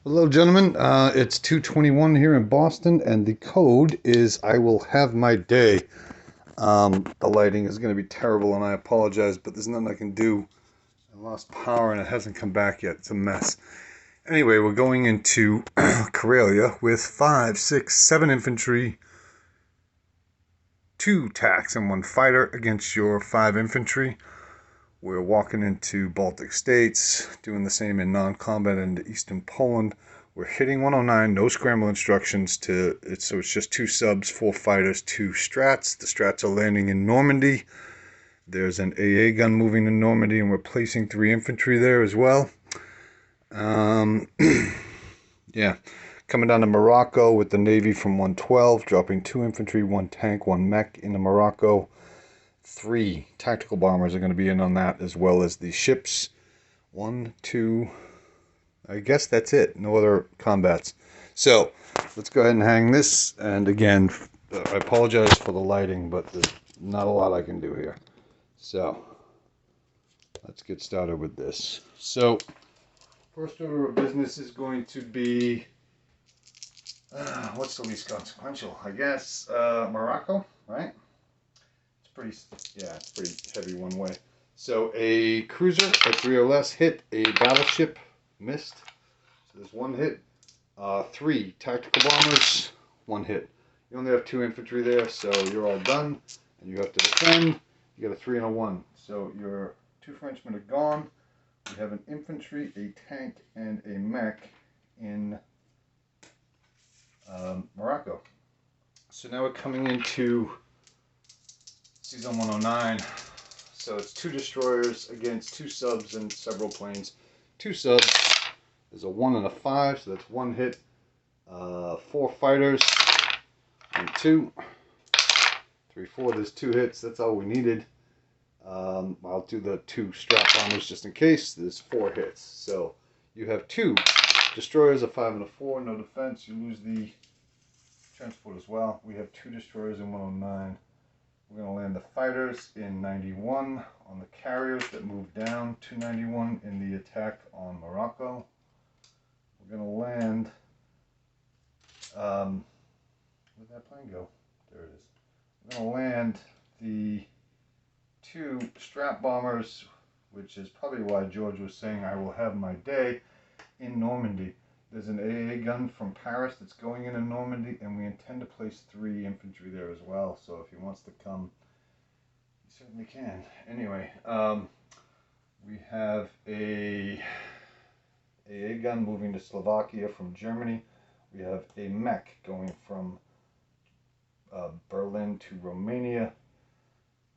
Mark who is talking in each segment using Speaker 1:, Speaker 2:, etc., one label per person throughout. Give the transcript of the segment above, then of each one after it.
Speaker 1: Hello, gentlemen. It's 2:21 here in Boston, and the code is I will have my day. The lighting is going to be terrible, and I apologize, but there's nothing I can do. I lost power, and it hasn't come back yet. It's a mess. Anyway, we're going into Karelia with 5, 6, 7 infantry, 2 tanks, and 1 fighter against your 5 infantry. We're walking into Baltic States, doing the same in non-combat into Eastern Poland. We're hitting 109, no scramble instructions so it's just 2 subs, 4 fighters, 2 strats. The strats are landing in Normandy. There's an AA gun moving in Normandy, and we're placing 3 infantry there as well. Um, yeah, coming down to Morocco with the Navy from 112, dropping 2 infantry, 1 tank, 1 mech into Morocco. 3 tactical bombers are going to be in on that, as well as the ships. 1, 2, I guess that's it. No other combats. So, let's go ahead and hang this. And again, I apologize for the lighting, but there's not a lot I can do here. So, let's get started with this. So, first order of business is going to be, what's the least consequential? I guess Morocco, right? Pretty, yeah, it's pretty heavy one way. So a cruiser, a 3 or less, hit. A battleship, missed. So there's 1 hit. 3 tactical bombers, 1 hit. You only have 2 infantry there, so you're all done. And you have to defend. You got a 3 and a 1. So your 2 Frenchmen are gone. You have an infantry, a tank, and a mech in Morocco. So now we're coming into Season 109. So it's 2 destroyers against 2 subs and several planes. 2 subs. There's a 1 and a 5, so that's 1 hit. 4 fighters. And 2. 3, 4. There's 2 hits. That's all we needed. I'll do the 2 strap bombers just in case. There's 4 hits. So you have 2 destroyers, a 5 and a 4. No defense. You lose the transport as well. We have 2 destroyers in 109. We're going to land the fighters in 91 on the carriers that move down to 91 in the attack on Morocco. We're going to land, where'd that plane go? There it is. We're going to land the 2 strap bombers, which is probably why George was saying I will have my day, in Normandy. There's an AA gun from Paris that's going into Normandy, and we intend to place 3 infantry there as well. So if he wants to come, he certainly can. Anyway, we have a AA gun moving to Slovakia from Germany. We have a mech going from Berlin to Romania.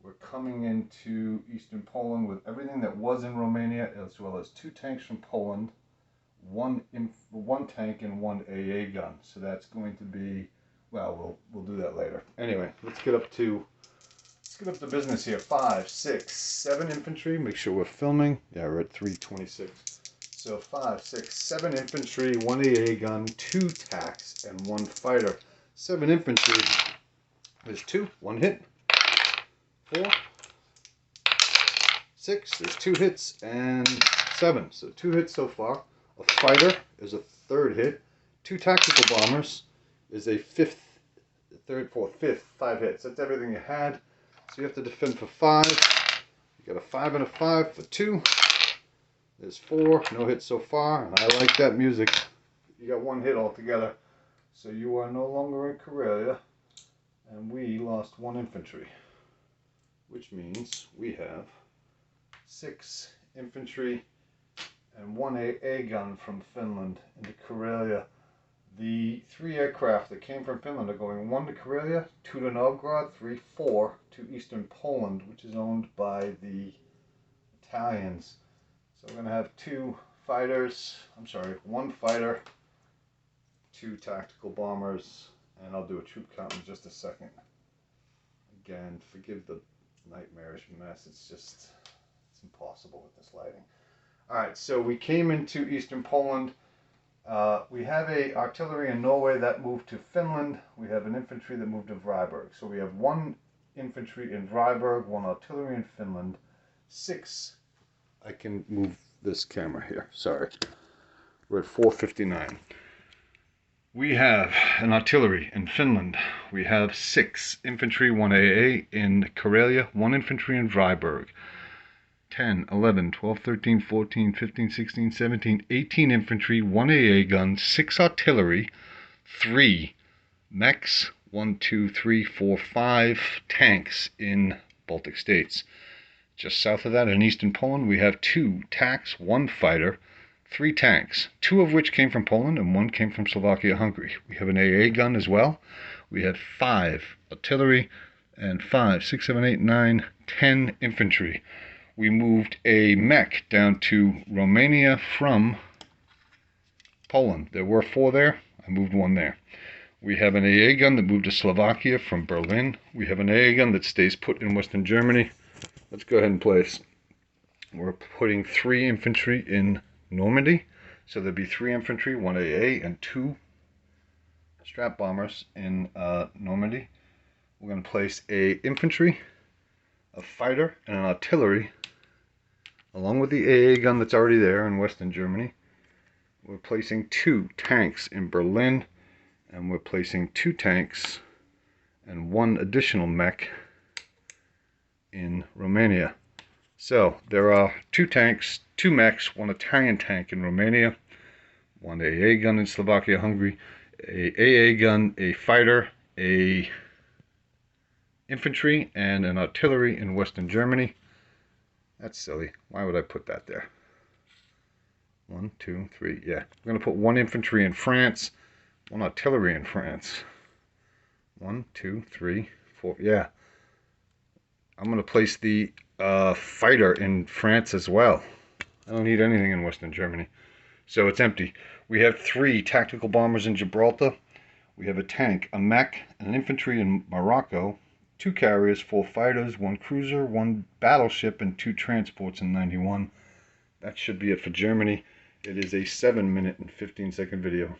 Speaker 1: We're coming into Eastern Poland with everything that was in Romania, as well as 2 tanks from Poland, one tank and 1 AA gun. So that's going to be, well, we'll do that later. Anyway, let's get up to business here. 5, 6, 7 infantry. Make sure we're filming. Yeah, we're at 3:26. So 5, 6, 7 infantry, 1 AA gun, 2 tacks, and 1 fighter. 7 infantry. There's 2, 1 hit. 4, 6. There's 2 hits and 7. So 2 hits so far. A fighter is a 3rd hit. 2 tactical bombers is a 5th, 3rd, 4th, 5th, 5 hits. That's everything you had. So you have to defend for 5. You got a 5 and a 5 for 2. There's 4, no hits so far, and I like that music. You got 1 hit altogether. So you are no longer in Karelia, and we lost 1 infantry, which means we have 6 infantry and 1 AA gun from Finland into Karelia. The 3 aircraft that came from Finland are going 1 to Karelia, 2 to Novgorod, 3, 4 to Eastern Poland, which is owned by the Italians. So we're going to have 2 fighters, 1 fighter, 2 tactical bombers, and I'll do a troop count in just a second. Again, forgive the nightmarish mess. It's impossible with this lighting. Alright, so we came into Eastern Poland. We have a artillery in Norway that moved to Finland. We have an infantry that moved to Vyborg. So we have 1 infantry in Vyborg, 1 artillery in Finland, 6. I can move this camera here, sorry. We're at 4:59. We have an artillery in Finland. We have 6 infantry, 1 AA in Karelia, 1 infantry in Vyborg. 10, 11, 12, 13, 14, 15, 16, 17, 18 infantry, 1 AA gun, 6 artillery, 3 mechs, 1, 2, 3, 4, 5 tanks in Baltic States. Just south of that, in eastern Poland, we have 2 TACs, 1 fighter, 3 tanks, 2 of which came from Poland and 1 came from Slovakia-Hungary. We have an AA gun as well. We have 5 artillery and 5, 6, 7, 8, 9, 10 infantry. We moved a mech down to Romania from Poland. There were 4 there. I moved 1 there. We have an AA gun that moved to Slovakia from Berlin. We have an AA gun that stays put in Western Germany. Let's go ahead and place. We're putting 3 infantry in Normandy. So there'll be 3 infantry, 1 AA, and 2 strap bombers in Normandy. We're going to place a infantry, a fighter, and an artillery, along with the AA gun that's already there in Western Germany. We're placing 2 tanks in Berlin, and we're placing 2 tanks and 1 additional mech in Romania. So there are 2 tanks, 2 mechs, 1 Italian tank in Romania, 1 AA gun in Slovakia-Hungary, a AA gun, a fighter, a infantry, and an artillery in Western Germany. That's silly. Why would I put that there? 1, 2, 3. Yeah, we're going to put 1 infantry in France, 1 artillery in France. 1, 2, 3, 4. Yeah. I'm going to place the fighter in France as well. I don't need anything in Western Germany. So it's empty. We have 3 tactical bombers in Gibraltar. We have a tank, a mech, an infantry in Morocco, 2 carriers, 4 fighters, 1 cruiser, 1 battleship, and 2 transports in 91. That should be it for Germany. It is a 7-minute and 15-second video.